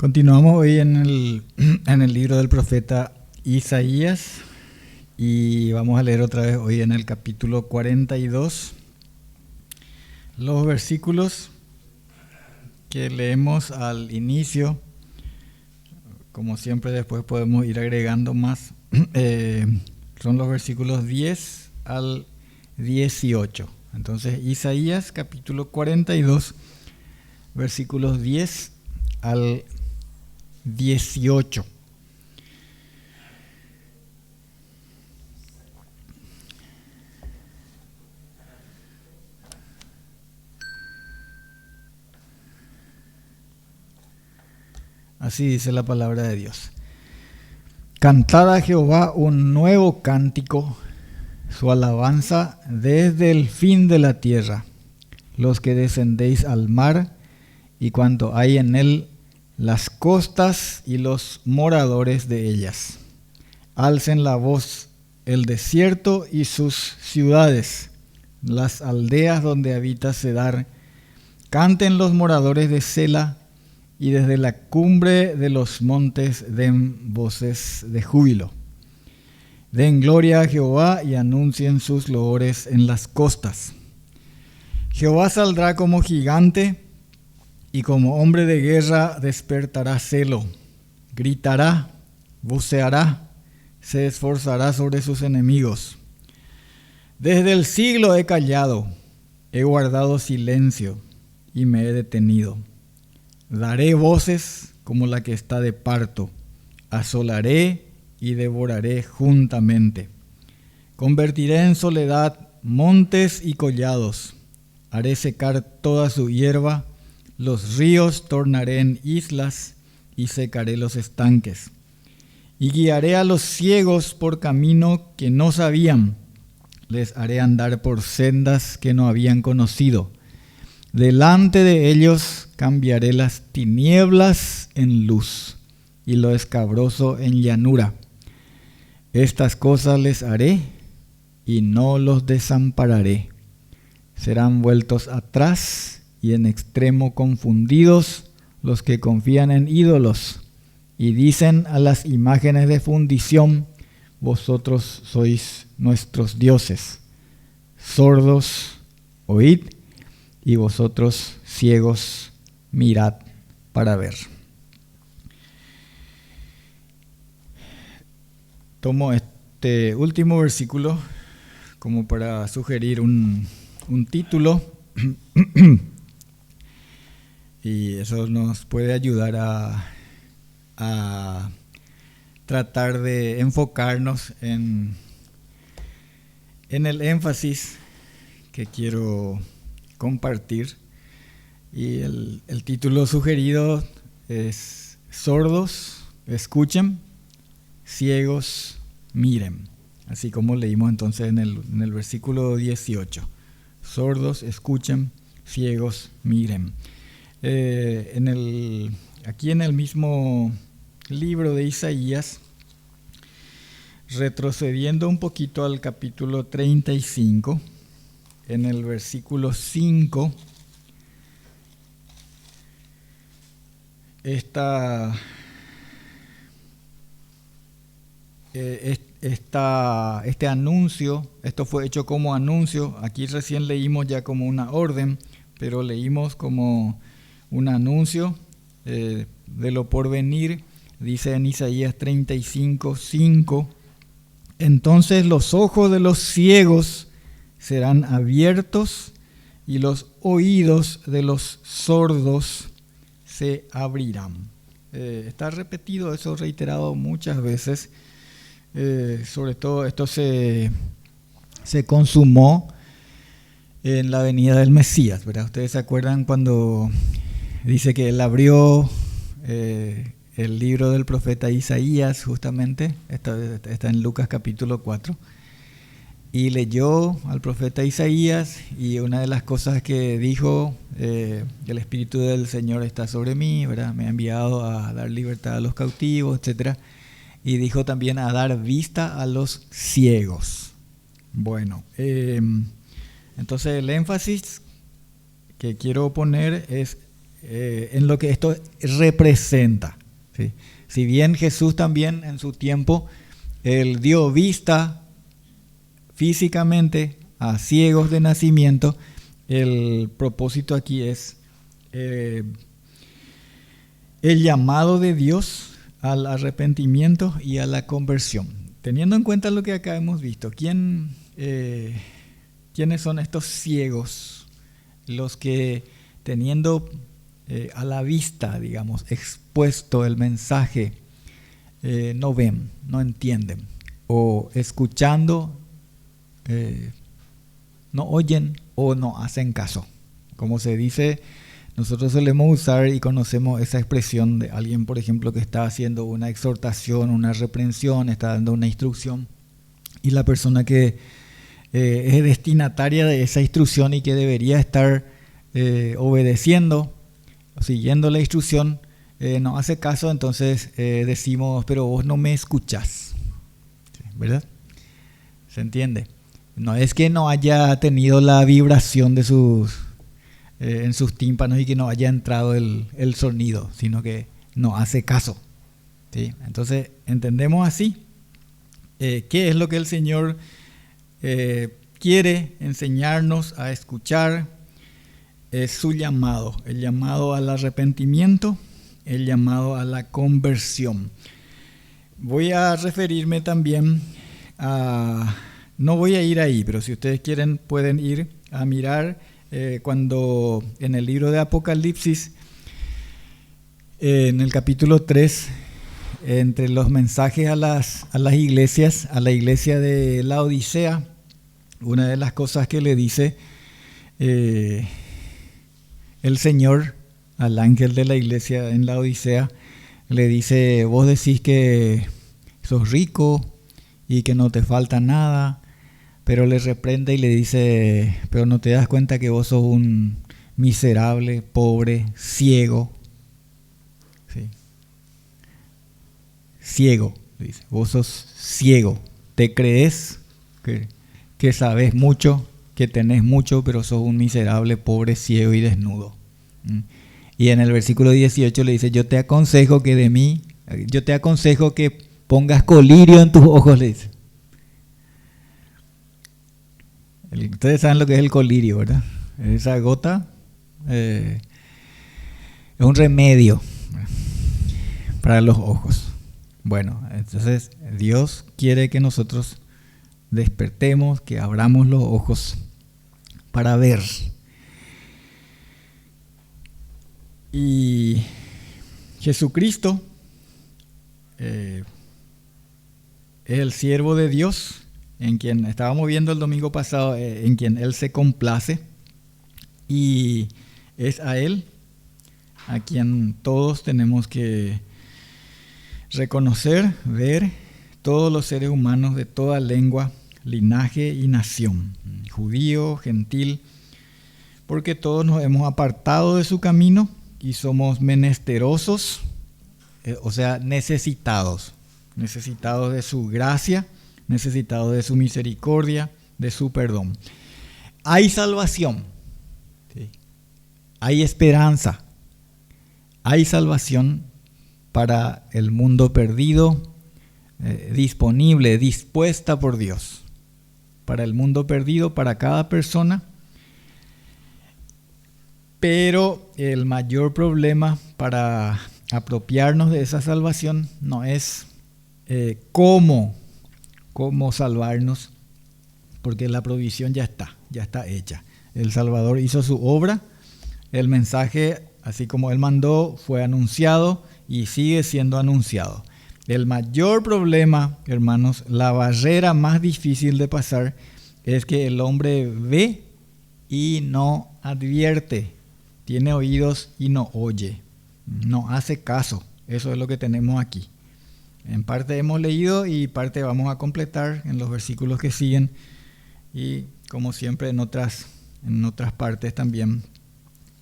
Continuamos hoy en el libro del profeta Isaías y vamos a leer otra vez hoy en el capítulo 42 los versículos que leemos al inicio. Como siempre después podemos ir agregando más. Son los versículos 10 al 18. Entonces Isaías capítulo 42 versículos 10 al 18. Así dice la palabra de Dios. Cantad a Jehová un nuevo cántico, su alabanza desde el fin de la tierra, los que descendéis al mar y cuanto hay en él, las costas y los moradores de ellas. Alcen la voz el desierto y sus ciudades, las aldeas donde habita Cedar. Canten los moradores de Sela, y desde la cumbre de los montes den voces de júbilo. Den gloria a Jehová y anuncien sus loores en las costas. Jehová saldrá como gigante, y como hombre de guerra despertará celo. Gritará, voceará, se esforzará sobre sus enemigos. Desde el siglo he callado, he guardado silencio y me he detenido. Daré voces como la que está de parto, asolaré y devoraré juntamente. Convertiré en soledad montes y collados, haré secar toda su hierba, los ríos tornaré en islas y secaré los estanques. Y guiaré a los ciegos por camino que no sabían, les haré andar por sendas que no habían conocido. Delante de ellos cambiaré las tinieblas en luz y lo escabroso en llanura. Estas cosas les haré y no los desampararé. Serán vueltos atrás y en extremo confundidos los que confían en ídolos y dicen a las imágenes de fundición: vosotros sois nuestros dioses. Sordos, oíd, y vosotros ciegos, mirad para ver. Tomo este último versículo como para sugerir un título y eso nos puede ayudar a tratar de enfocarnos en el énfasis que quiero compartir. Y el título sugerido es: sordos, escuchen; ciegos, miren. Así como leímos entonces en el versículo 18. Sordos, escuchen; ciegos, miren. Aquí en el mismo libro de Isaías, retrocediendo un poquito al capítulo 35, en el versículo 5, este anuncio, esto fue hecho como anuncio. Aquí recién leímos ya como una orden, pero leímos como un anuncio de lo por venir. Dice en Isaías 35:5: entonces los ojos de los ciegos serán abiertos y los oídos de los sordos se abrirán. Está repetido eso, reiterado muchas veces. Sobre todo esto se consumó en la venida del Mesías, ¿verdad? Ustedes se acuerdan cuando dice que él abrió el libro del profeta Isaías, justamente, está en Lucas capítulo 4, y leyó al profeta Isaías, y una de las cosas que dijo: el Espíritu del Señor está sobre mí, ¿verdad? Me ha enviado a dar libertad a los cautivos, etc. Y dijo también a dar vista a los ciegos. Bueno, entonces el énfasis que quiero poner es en lo que esto representa, ¿sí? Si bien Jesús también en su tiempo, él dio vista físicamente a ciegos de nacimiento, el propósito aquí es el llamado de Dios al arrepentimiento y a la conversión. Teniendo en cuenta lo que acá hemos visto, ¿quiénes son estos ciegos? Los que teniendo a la vista, digamos, expuesto el mensaje, no ven, no entienden, o escuchando, no oyen o no hacen caso. Como se dice, nosotros solemos usar y conocemos esa expresión de alguien, por ejemplo, que está haciendo una exhortación, una reprensión, está dando una instrucción, y la persona que es destinataria de esa instrucción y que debería estar obedeciendo, siguiendo la instrucción, no hace caso, entonces decimos, pero vos no me escuchás, ¿verdad? ¿Se entiende? No es que no haya tenido la vibración de en sus tímpanos y que no haya entrado el sonido, sino que no hace caso, ¿sí? Entonces entendemos así qué es lo que el Señor quiere enseñarnos a escuchar. Es su llamado, el llamado al arrepentimiento, el llamado a la conversión. Voy a referirme también no voy a ir ahí, pero si ustedes quieren pueden ir a mirar cuando en el libro de Apocalipsis, en el capítulo 3, entre los mensajes a las iglesias, a la iglesia de la Odisea, una de las cosas que le dice el Señor al ángel de la iglesia en la Odisea, le dice, vos decís que sos rico y que no te falta nada, pero le reprende y le dice, pero no te das cuenta que vos sos un miserable, pobre, ciego. ¿Sí? Ciego, dice, vos sos ciego. Te crees que sabes mucho, que tenés mucho, pero sos un miserable, pobre, ciego y desnudo. Y en el versículo 18 le dice, yo te aconsejo que pongas colirio en tus ojos, le dice. Ustedes saben lo que es el colirio, ¿verdad? Esa gota es un remedio para los ojos. Bueno, entonces Dios quiere que nosotros despertemos, que abramos los ojos para ver. Y Jesucristo es el siervo de Dios, en quien estábamos viendo el domingo pasado, en quien Él se complace, y es a Él a quien todos tenemos que reconocer, ver, todos los seres humanos de toda lengua, linaje y nación, judío, gentil, porque todos nos hemos apartado de su camino y somos menesterosos, o sea, necesitados de su gracia, necesitados de su misericordia, de su perdón. Hay salvación, ¿sí? Hay esperanza, hay salvación para el mundo perdido, disponible, dispuesta por Dios, para el mundo perdido, para cada persona. Pero el mayor problema para apropiarnos de esa salvación no es cómo salvarnos, porque la provisión ya está hecha. El Salvador hizo su obra, el mensaje, así como Él mandó, fue anunciado y sigue siendo anunciado. El mayor problema, hermanos, la barrera más difícil de pasar, es que el hombre ve y no advierte. Tiene oídos y no oye, no hace caso. Eso es lo que tenemos aquí. En parte hemos leído y parte vamos a completar en los versículos que siguen. Y como siempre en otras partes también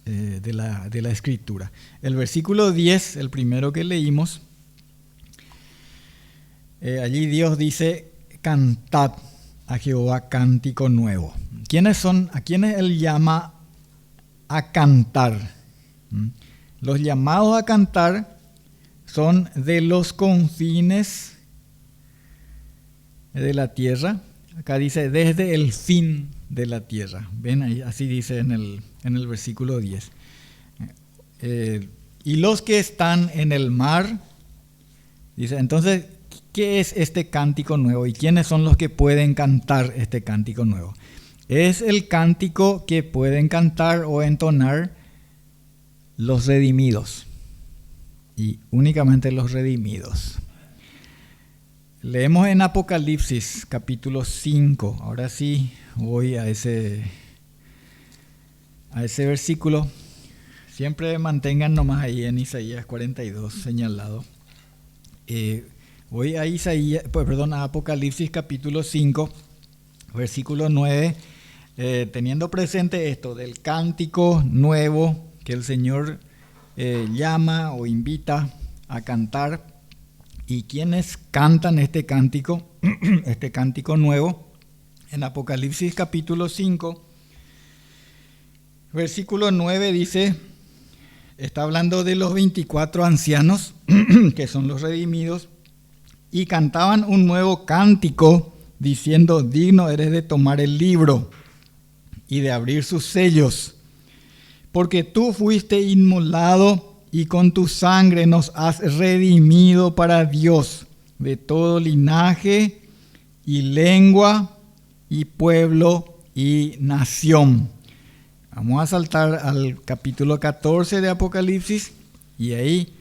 de la Escritura. El versículo 10, el primero que leímos, allí Dios dice, cantad a Jehová cántico nuevo. ¿A quiénes Él llama a cantar? Los llamados a cantar son de los confines de la tierra. Acá dice desde el fin de la tierra. Ven ahí, así dice en el versículo 10. Y los que están en el mar, dice, entonces, ¿qué es este cántico nuevo? ¿Y quiénes son los que pueden cantar este cántico nuevo? Es el cántico que pueden cantar o entonar los redimidos. Y únicamente los redimidos. Leemos en Apocalipsis capítulo 5. Ahora sí voy a ese versículo. Siempre mantengan nomás ahí en Isaías 42 señalado. Voy a Apocalipsis capítulo 5, versículo 9, teniendo presente esto del cántico nuevo que el Señor llama o invita a cantar. ¿Y quiénes cantan este cántico nuevo? En Apocalipsis capítulo 5, versículo 9 dice, está hablando de los 24 ancianos, que son los redimidos, y cantaban un nuevo cántico, diciendo, digno eres de tomar el libro y de abrir sus sellos, porque tú fuiste inmolado y con tu sangre nos has redimido para Dios de todo linaje y lengua y pueblo y nación. Vamos a saltar al capítulo 14 de Apocalipsis y ahí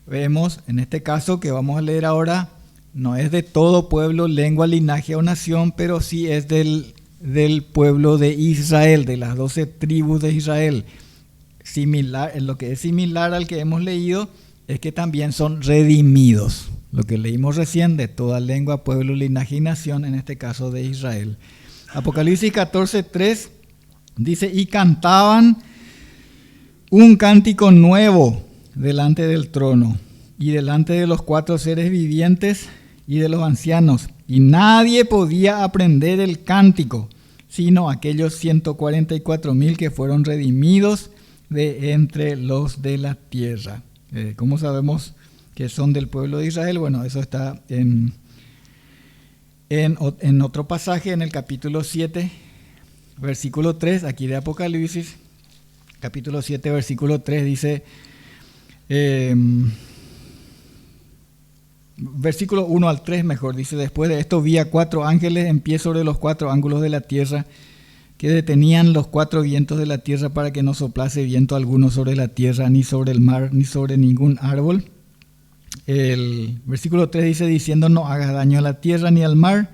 vemos, en este caso que vamos a leer ahora, no es de todo pueblo, lengua, linaje o nación, pero sí es del pueblo de Israel, de las 12 tribus de Israel. Lo que es similar al que hemos leído es que también son redimidos. Lo que leímos recién, de toda lengua, pueblo, linaje y nación, en este caso de Israel. Apocalipsis 14:3 dice, y cantaban un cántico nuevo delante del trono y delante de los 4 seres vivientes y de los ancianos. Y nadie podía aprender el cántico, sino aquellos 144,000 que fueron redimidos de entre los de la tierra. ¿Cómo sabemos que son del pueblo de Israel? Bueno, eso está en otro pasaje, en el capítulo 7, versículo 3, aquí de Apocalipsis, capítulo 7, versículo 3, dice, versículo 1 al 3 mejor, dice, después de esto vi a 4 ángeles en pie sobre los 4 ángulos de la tierra, que detenían los 4 vientos de la tierra para que no soplase viento alguno sobre la tierra, ni sobre el mar, ni sobre ningún árbol. El versículo 3 dice, diciendo, no hagas daño a la tierra, ni al mar,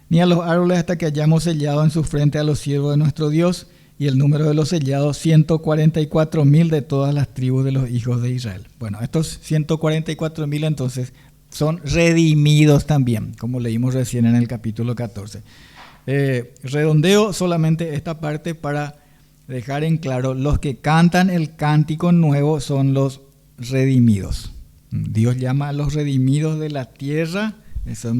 ni a los árboles, hasta que hayamos sellado en su frente a los siervos de nuestro Dios. Y el número de los sellados, 144,000 de todas las tribus de los hijos de Israel. Bueno, estos 144,000 entonces son redimidos también, como leímos recién en el capítulo 14. Redondeo solamente esta parte para dejar en claro, los que cantan el cántico nuevo son los redimidos. Dios llama a los redimidos de la tierra. Eso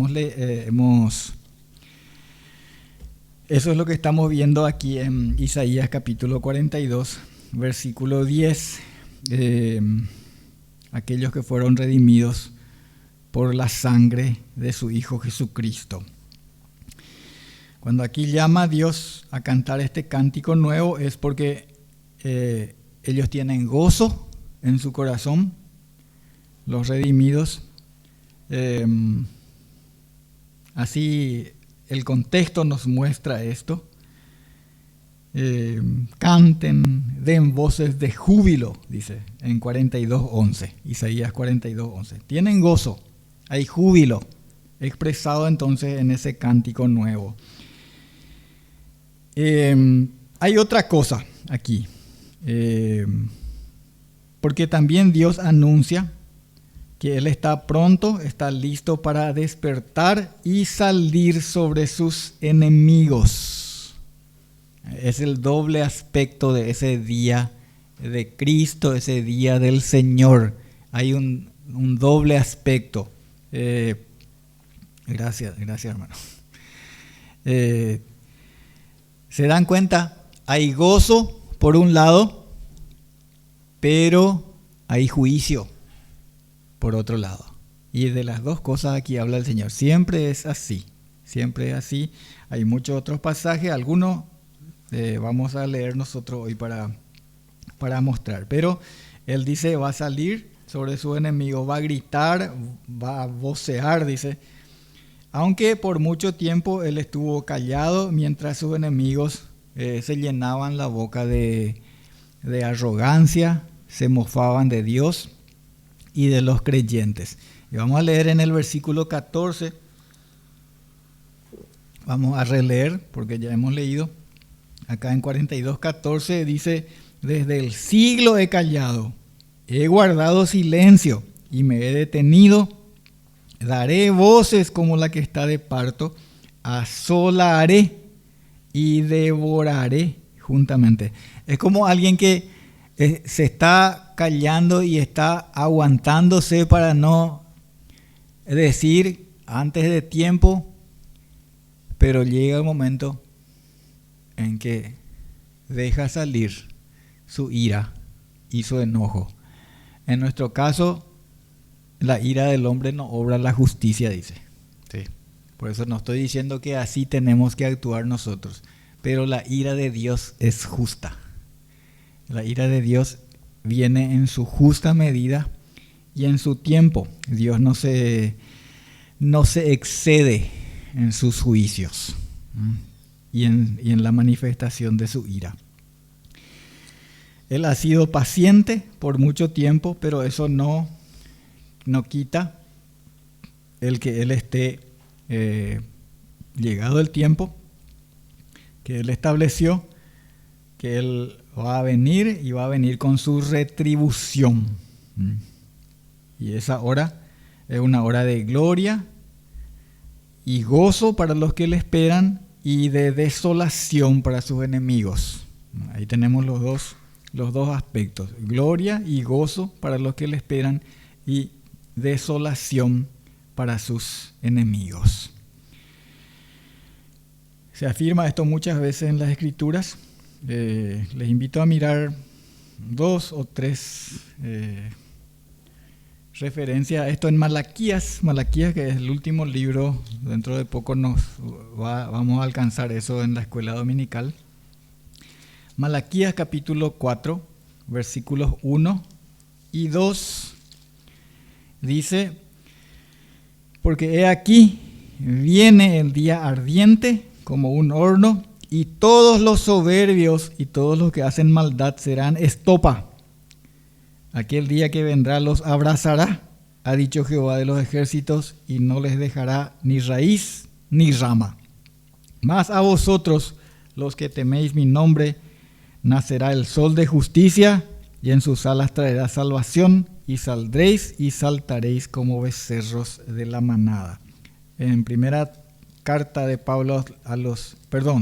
es lo que estamos viendo aquí en Isaías capítulo 42, versículo 10. Aquellos que fueron redimidos por la sangre de su Hijo Jesucristo. Cuando aquí llama a Dios a cantar este cántico nuevo es porque ellos tienen gozo en su corazón, los redimidos. Así el contexto nos muestra esto. Canten, den voces de júbilo, dice en 42:11, Isaías 42:11. Tienen gozo, hay júbilo expresado entonces en ese cántico nuevo. Hay otra cosa aquí, porque también Dios anuncia que Él está pronto, está listo para despertar y salir sobre sus enemigos. Es el doble aspecto de ese día de Cristo, ese día del Señor. Hay un doble aspecto. Gracias hermano. ¿Se dan cuenta? Hay gozo por un lado, pero hay juicio por otro lado. Y de las dos cosas aquí habla el Señor. Siempre es así. Siempre es así. Hay muchos otros pasajes. Algunos vamos a leer nosotros hoy para mostrar. Pero Él dice, va a salir sobre su enemigo, va a gritar, va a vocear, dice. Aunque por mucho tiempo Él estuvo callado mientras sus enemigos se llenaban la boca de arrogancia, se mofaban de Dios y de los creyentes. Y vamos a leer en el versículo 14, vamos a releer porque ya hemos leído. Acá en 42:14 dice, desde el siglo he callado, he guardado silencio y me he detenido. Daré voces como la que está de parto, asolaré y devoraré juntamente. Es como alguien que se está callando y está aguantándose para no decir antes de tiempo, pero llega el momento en que deja salir su ira y su enojo. En nuestro caso, la ira del hombre no obra la justicia, dice. Sí. Por eso no estoy diciendo que así tenemos que actuar nosotros, pero la ira de Dios es justa. La ira de Dios viene en su justa medida y en su tiempo. Dios no se excede en sus juicios y en la manifestación de su ira. Él ha sido paciente por mucho tiempo, pero eso no quita el que Él esté llegado el tiempo que Él estableció, que Él va a venir y va a venir con su retribución. Y esa hora es una hora de gloria y gozo para los que le esperan y de desolación para sus enemigos. Ahí tenemos los dos aspectos, gloria y gozo para los que le esperan y desolación para sus enemigos. Se afirma esto muchas veces en las Escrituras. Les invito a mirar 2 o 3 referencias a esto en Malaquías, que es el último libro. Dentro de poco vamos a alcanzar eso en la escuela dominical. Malaquías capítulo 4, versículos 1 y 2. Dice, porque he aquí, viene el día ardiente como un horno, y todos los soberbios y todos los que hacen maldad serán estopa. Aquel día que vendrá los abrazará, ha dicho Jehová de los ejércitos, y no les dejará ni raíz ni rama. Mas a vosotros, los que teméis mi nombre, nacerá el sol de justicia, y en sus alas traerá salvación, y saldréis y saltaréis como becerros de la manada. En primera carta de Pablo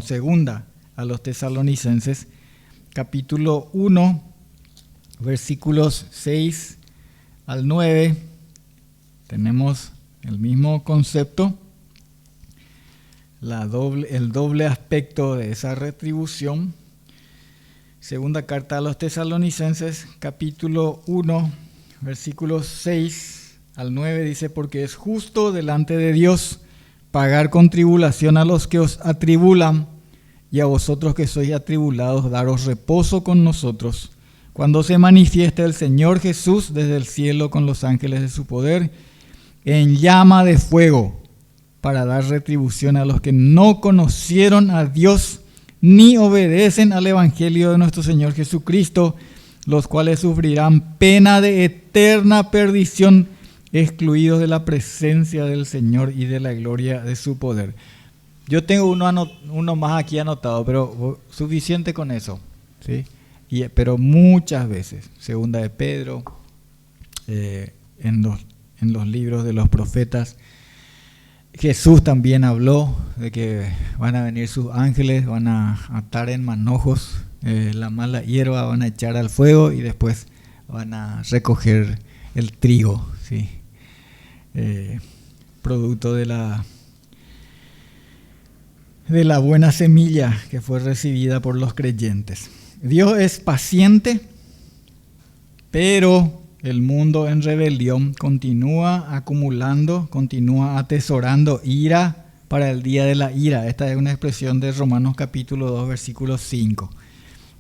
segunda a los tesalonicenses, capítulo 1, versículos 6 al 9, tenemos el mismo concepto, el doble aspecto de esa retribución. Segunda carta a los tesalonicenses, capítulo 1, versículos 6 al 9, dice, porque es justo delante de Dios pagar con tribulación a los que os atribulan, y a vosotros que sois atribulados, daros reposo con nosotros, cuando se manifieste el Señor Jesús desde el cielo con los ángeles de su poder, en llama de fuego, para dar retribución a los que no conocieron a Dios, ni obedecen al Evangelio de nuestro Señor Jesucristo, los cuales sufrirán pena de eterna perdición, excluidos de la presencia del Señor y de la gloria de su poder. Yo tengo uno más aquí anotado, pero suficiente con eso, ¿sí? Pero muchas veces, segunda de Pedro, en los libros de los profetas, Jesús también habló de que van a venir sus ángeles, van a atar en manojos la mala hierba, van a echar al fuego y después van a recoger el trigo, ¿sí? Producto de la buena semilla que fue recibida por los creyentes. Dios es paciente, pero el mundo en rebelión continúa acumulando, continúa atesorando ira para el día de la ira. Esta es una expresión de Romanos capítulo 2, versículo 5.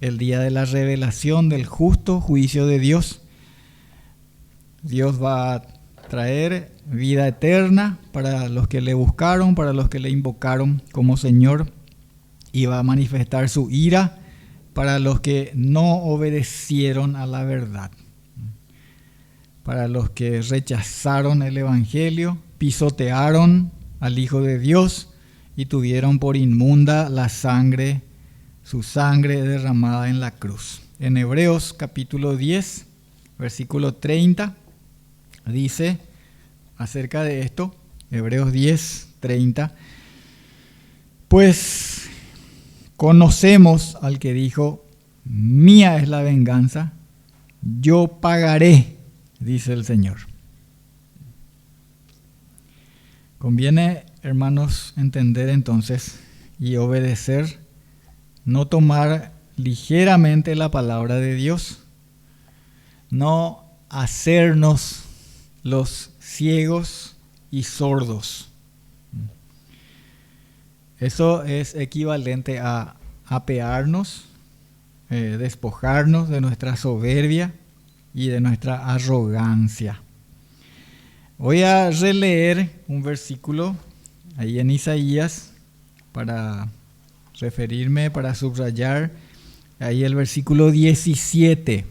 El día de la revelación del justo juicio de Dios. Dios va a traer vida eterna para los que le buscaron, para los que le invocaron como Señor, y va a manifestar su ira para los que no obedecieron a la verdad, para los que rechazaron el Evangelio, pisotearon al Hijo de Dios y tuvieron por inmunda la sangre, su sangre derramada en la cruz. En Hebreos capítulo 10, versículo 30, dice acerca de esto, Hebreos 10, 30, pues conocemos al que dijo, mía es la venganza, yo pagaré, dice el Señor. Conviene, hermanos, entender entonces y obedecer, no tomar ligeramente la palabra de Dios, no hacernos los ciegos y sordos. Eso es equivalente a apearnos, despojarnos de nuestra soberbia y de nuestra arrogancia. Voy a releer un versículo ahí en Isaías para referirme, para subrayar ahí el versículo 17.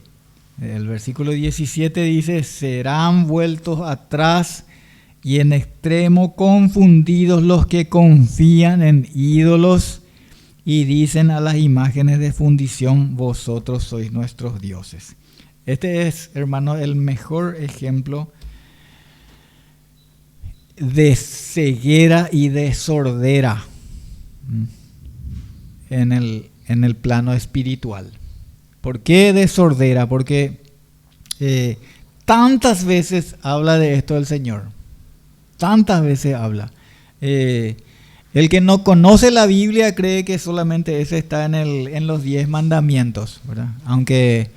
El versículo 17 dice, serán vueltos atrás y en extremo confundidos los que confían en ídolos y dicen a las imágenes de fundición, vosotros sois nuestros dioses. Este es, hermano, el mejor ejemplo de ceguera y de sordera en el plano espiritual. ¿Por qué de sordera? Porque tantas veces habla de esto el Señor. Tantas veces habla. El que no conoce la Biblia cree que solamente ese está en los 10 mandamientos, ¿verdad? Aunque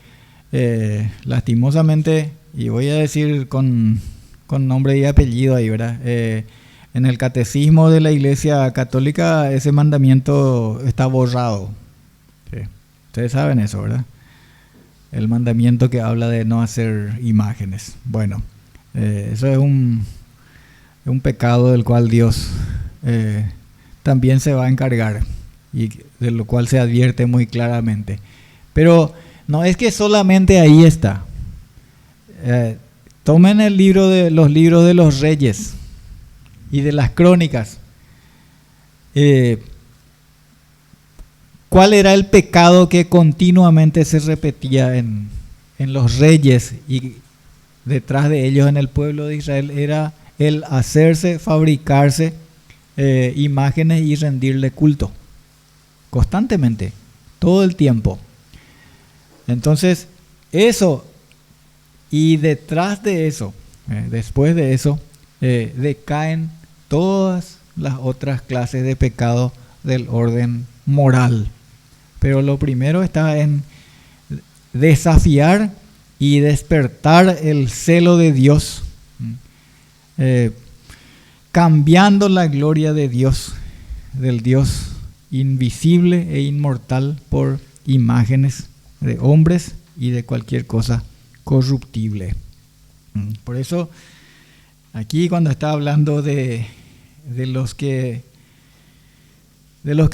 lastimosamente, y voy a decir con nombre y apellido ahí, ¿verdad? En el catecismo de la Iglesia Católica ese mandamiento está borrado. ¿Sí? Ustedes saben eso, ¿verdad? El mandamiento que habla de no hacer imágenes. Bueno, eso es un pecado del cual Dios también se va a encargar y de lo cual se advierte muy claramente. Pero no es que solamente ahí está. Tomen los libros de los reyes y de las crónicas. ¿Cuál era el pecado que continuamente se repetía en los reyes y detrás de ellos en el pueblo de Israel? Era el fabricarse imágenes y rendirle culto constantemente, todo el tiempo. Entonces, eso, y detrás de eso, después de eso, decaen todas las otras clases de pecado del orden moral. Pero lo primero está en desafiar y despertar el celo de Dios, cambiando la gloria de Dios, del Dios invisible e inmortal, por imágenes de hombres y de cualquier cosa corruptible. Por eso aquí cuando está hablando de los que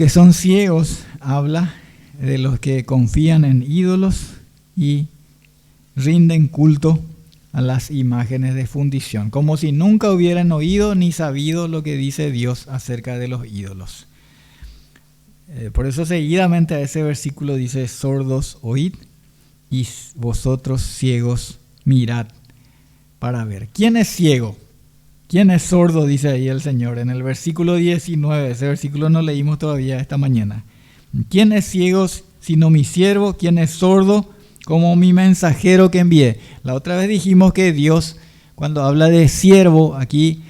son ciegos, habla de los que confían en ídolos y rinden culto a las imágenes de fundición, como si nunca hubieran oído ni sabido lo que dice Dios acerca de los ídolos. Por eso seguidamente a ese versículo dice, sordos oíd y vosotros ciegos mirad para ver. ¿Quién es ciego? ¿Quién es sordo? Dice ahí el Señor en el versículo 19. Ese versículo no leímos todavía esta mañana. ¿Quién es ciego sino mi siervo? ¿Quién es sordo como mi mensajero que envié? La otra vez dijimos que Dios, cuando habla de siervo, aquí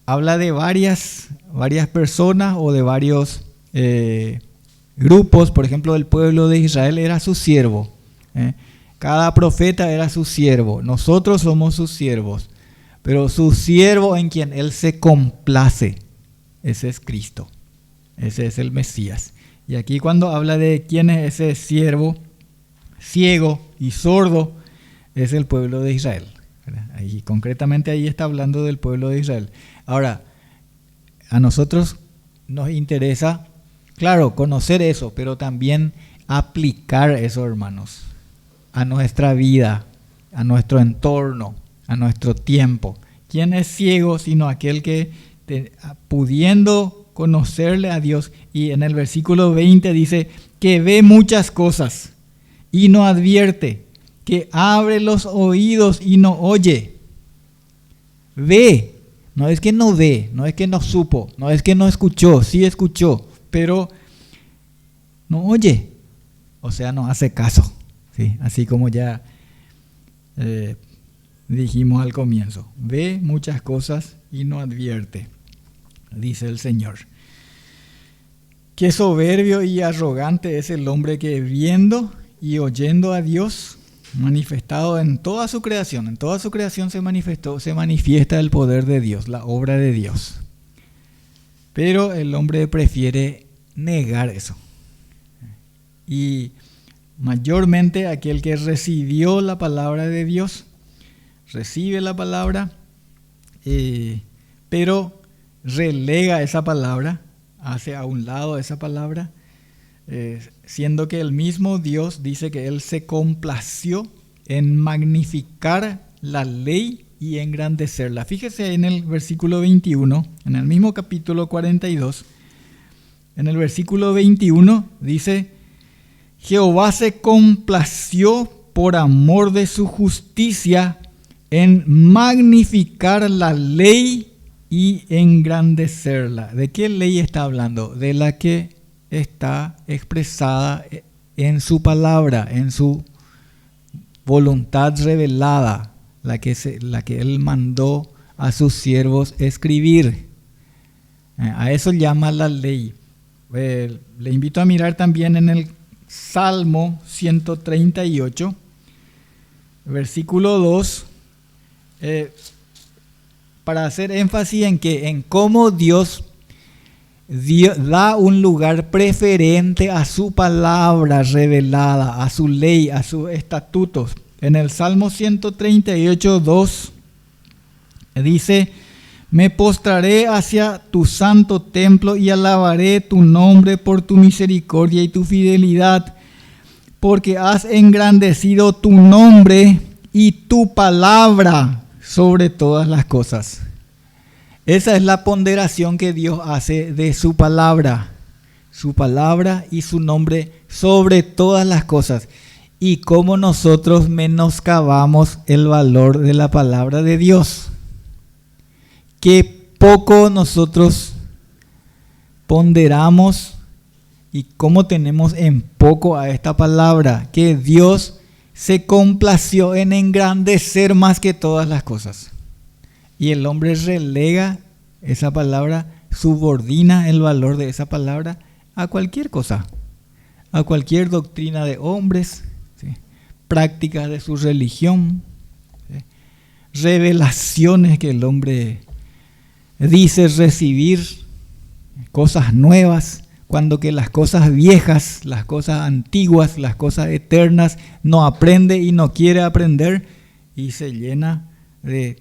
habla de varias personas o de varios grupos. Por ejemplo, el pueblo de Israel era su siervo. Cada profeta era su siervo. Nosotros somos sus siervos. Pero su siervo en quien Él se complace, ese es Cristo. Ese es el Mesías. Y aquí cuando habla de quién es ese siervo ciego y sordo, es el pueblo de Israel. Ahí, concretamente ahí está hablando del pueblo de Israel. Ahora, a nosotros nos interesa, claro, conocer eso, pero también aplicar eso, hermanos, a nuestra vida, a nuestro entorno, a nuestro tiempo. ¿Quién es ciego sino aquel que pudiendo conocerle a Dios? Y en el versículo 20 dice que ve muchas cosas y no advierte, que abre los oídos y no oye. Ve, no es que no ve, no es que no supo, no es que no escuchó, sí escuchó, pero no oye, o sea, no hace caso, ¿sí? Así como ya dijimos al comienzo, ve muchas cosas y no advierte, dice el Señor. Qué soberbio y arrogante es el hombre que viendo y oyendo a Dios manifestado en toda su creación se manifiesta el poder de Dios, la obra de Dios. Pero el hombre prefiere negar eso. Y mayormente aquel que recibió la palabra de Dios, recibe la palabra, pero relega esa palabra, hace a un lado esa palabra, siendo que el mismo Dios dice que Él se complació en magnificar la ley y engrandecerla. Fíjese en el versículo 21, en el mismo capítulo 42, en el versículo 21 dice: Jehová se complació por amor de su justicia en magnificar la ley y engrandecerla. ¿De qué ley está hablando? De la que está expresada en su palabra, en su voluntad revelada, la que Él mandó a sus siervos escribir. A eso llama la ley. Le invito a mirar también en el Salmo 138, versículo 2, para hacer énfasis en cómo Dios da un lugar preferente a su palabra revelada, a su ley, a sus estatutos. En el Salmo 138, 2 dice: me postraré hacia tu santo templo y alabaré tu nombre por tu misericordia y tu fidelidad, porque has engrandecido tu nombre y tu palabra sobre todas las cosas. Esa es la ponderación que Dios hace de su palabra y su nombre sobre todas las cosas. Y cómo nosotros menoscabamos el valor de la palabra de Dios. Qué poco nosotros ponderamos y cómo tenemos en poco a esta palabra, que Dios se complació en engrandecer más que todas las cosas. Y el hombre relega esa palabra, subordina el valor de esa palabra a cualquier cosa, a cualquier doctrina de hombres, ¿sí? Prácticas de su religión, ¿sí? Revelaciones que el hombre dice recibir, cosas nuevas, cuando que las cosas viejas, las cosas antiguas, las cosas eternas, no aprende y no quiere aprender y se llena de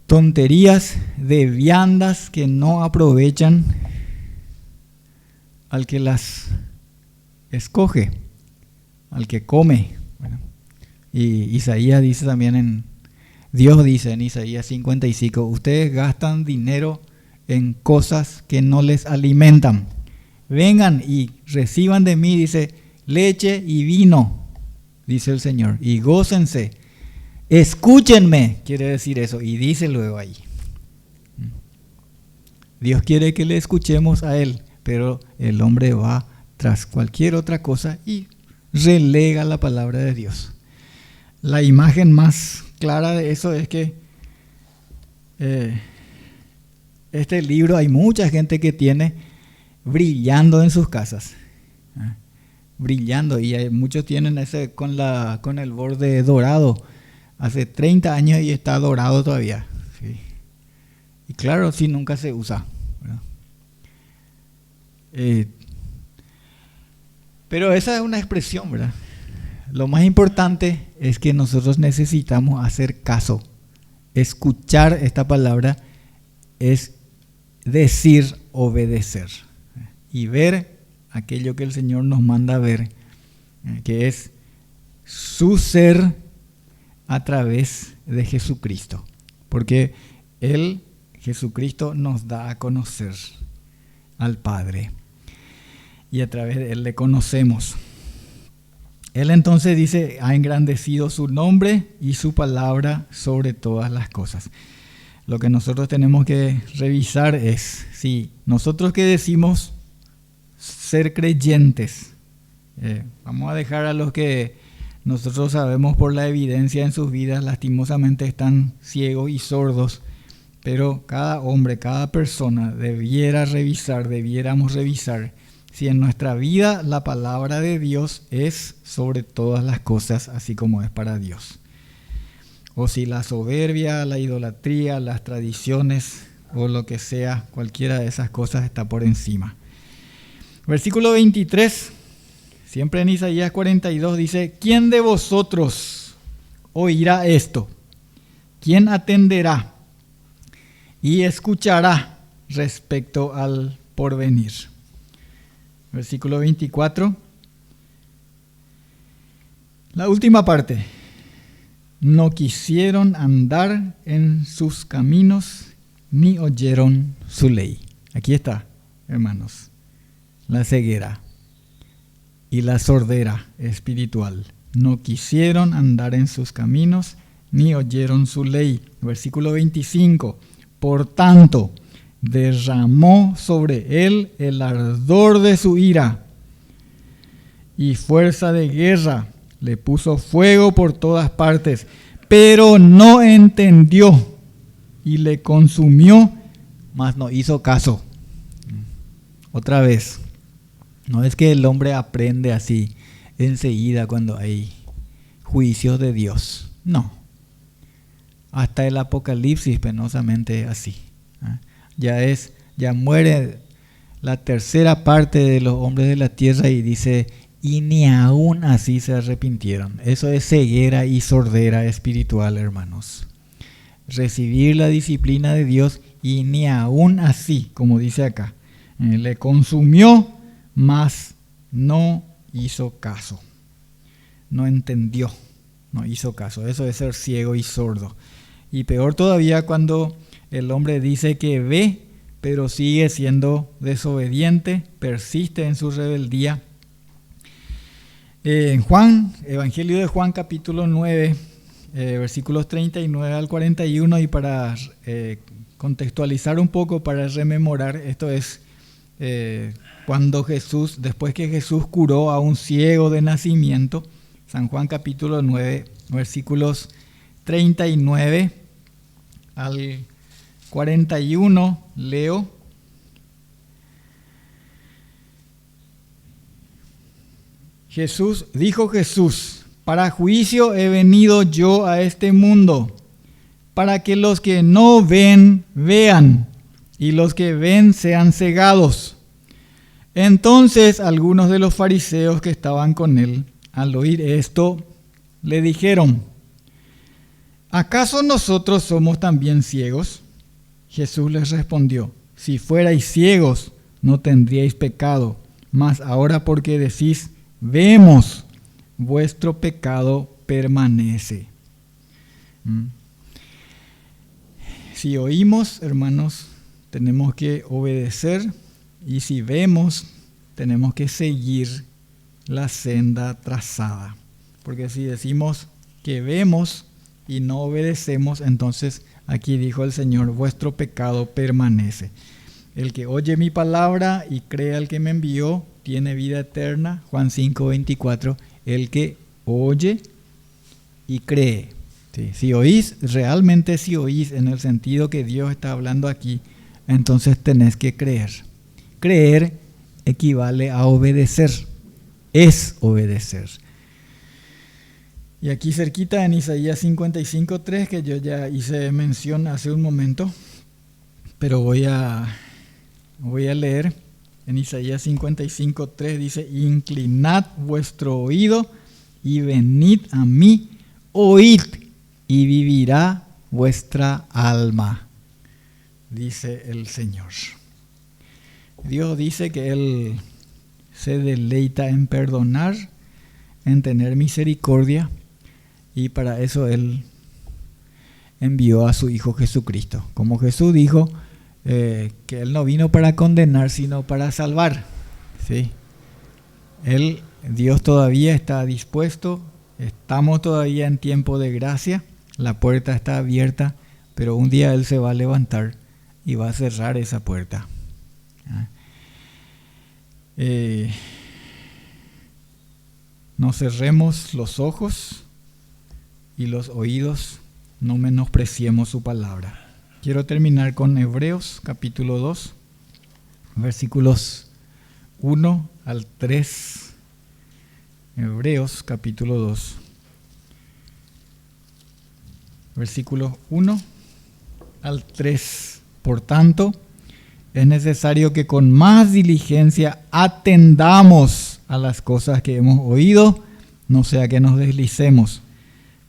tonterías, de viandas que no aprovechan al que las escoge, al que come. Bueno, y Isaías dice también Dios dice en Isaías 55, ustedes gastan dinero en cosas que no les alimentan. Vengan y reciban de mí, dice, leche y vino, dice el Señor, y gócense. Escúchenme, quiere decir eso, y dice luego ahí. Dios quiere que le escuchemos a Él, pero el hombre va tras cualquier otra cosa y relega la palabra de Dios. La imagen más clara de eso es que este libro hay mucha gente que tiene brillando en sus casas. brillando, y muchos tienen ese con el borde dorado. Hace 30 años y está dorado todavía. ¿Sí? Y claro, sí, nunca se usa, ¿verdad? Pero esa es una expresión, ¿verdad? Lo más importante es que nosotros necesitamos hacer caso. Escuchar esta palabra es decir, obedecer. Y ver aquello que el Señor nos manda a ver, que es su ser a través de Jesucristo. Porque Él, Jesucristo, nos da a conocer al Padre. Y a través de Él le conocemos. Él entonces dice, ha engrandecido su nombre y su palabra sobre todas las cosas. Lo que nosotros tenemos que revisar es si nosotros que decimos ser creyentes, vamos a dejar a los que nosotros sabemos por la evidencia en sus vidas, lastimosamente están ciegos y sordos, pero cada hombre, cada persona debiéramos revisar si en nuestra vida la palabra de Dios es sobre todas las cosas, así como es para Dios. O si la soberbia, la idolatría, las tradiciones o lo que sea, cualquiera de esas cosas está por encima. Versículo 23, siempre en Isaías 42 dice, ¿quién de vosotros oirá esto? ¿Quién atenderá y escuchará respecto al porvenir? Versículo 24, la última parte. No quisieron andar en sus caminos, ni oyeron su ley. Aquí está, hermanos, la ceguera y la sordera espiritual. No quisieron andar en sus caminos, ni oyeron su ley. Versículo 25, por tanto, derramó sobre él el ardor de su ira y fuerza de guerra. Le puso fuego por todas partes, pero no entendió y le consumió, mas no hizo caso. Otra vez, no es que el hombre aprende así enseguida cuando hay juicios de Dios. No. Hasta el Apocalipsis penosamente así. Ya muere la tercera parte de los hombres de la tierra y dice, y ni aún así se arrepintieron. Eso es ceguera y sordera espiritual, hermanos. Recibir la disciplina de Dios y ni aún así, como dice acá, le consumió, mas no hizo caso. No entendió, no hizo caso. Eso es ser ciego y sordo. Y peor todavía cuando el hombre dice que ve, pero sigue siendo desobediente, persiste en su rebeldía. En Juan, Evangelio de Juan capítulo 9, versículos 39 al 41, y para contextualizar un poco, para rememorar, esto es cuando Jesús, después que Jesús curó a un ciego de nacimiento, San Juan capítulo 9, versículos 39 al 41, leo. Dijo Jesús, para juicio he venido yo a este mundo, para que los que no ven, vean, y los que ven sean cegados. Entonces algunos de los fariseos que estaban con él, al oír esto, le dijeron, ¿acaso nosotros somos también ciegos? Jesús les respondió, si fuerais ciegos, no tendríais pecado, mas ahora porque decís, vemos, vuestro pecado permanece. Si oímos, hermanos, tenemos que obedecer, y si vemos, tenemos que seguir la senda trazada. Porque si decimos que vemos y no obedecemos, entonces aquí dijo el Señor, vuestro pecado permanece. El que oye mi palabra y cree al que me envió, tiene vida eterna. Juan 5:24. El que oye y cree. Sí, si oís, realmente si oís en el sentido que Dios está hablando aquí, entonces tenés que creer. Creer equivale a obedecer. es obedecer. Y aquí cerquita en Isaías 55:3, que yo ya hice mención hace un momento, pero voy a leer. En Isaías 55:3 dice: inclinad vuestro oído y venid a mí, oíd y vivirá vuestra alma, dice el Señor. Dios dice que Él se deleita en perdonar, en tener misericordia, y para eso Él envió a su Hijo Jesucristo. Como Jesús dijo que Él no vino para condenar, sino para salvar. ¿Sí? Dios todavía está dispuesto, estamos todavía en tiempo de gracia, la puerta está abierta, pero un día Él se va a levantar y va a cerrar esa puerta. No cerremos los ojos y los oídos, no menospreciemos su palabra. Quiero terminar con Hebreos capítulo 2, versículos 1 al 3. Hebreos capítulo 2, versículos 1 al 3. Por tanto, es necesario que con más diligencia atendamos a las cosas que hemos oído, no sea que nos deslicemos.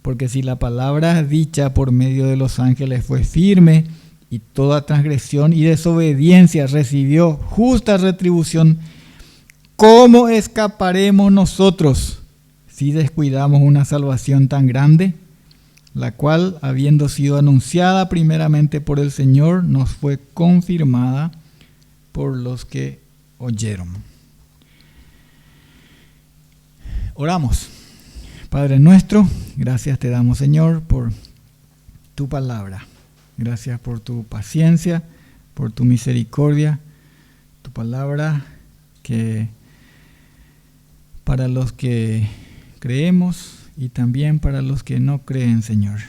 Porque si la palabra dicha por medio de los ángeles fue firme, y toda transgresión y desobediencia recibió justa retribución, ¿cómo escaparemos nosotros si descuidamos una salvación tan grande, la cual, habiendo sido anunciada primeramente por el Señor, nos fue confirmada por los que oyeron? Oramos. Padre nuestro, gracias te damos, Señor, por tu palabra. Gracias por tu paciencia, por tu misericordia, tu palabra que para los que creemos y también para los que no creen, Señor,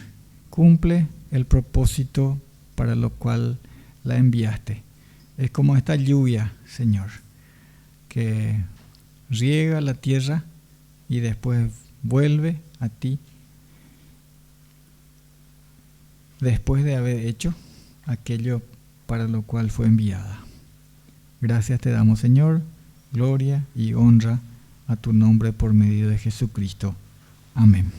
cumple el propósito para lo cual la enviaste. Es como esta lluvia, Señor, que riega la tierra y después vuelve a ti después de haber hecho aquello para lo cual fue enviada. Gracias te damos, Señor, gloria y honra a tu nombre por medio de Jesucristo. Amén.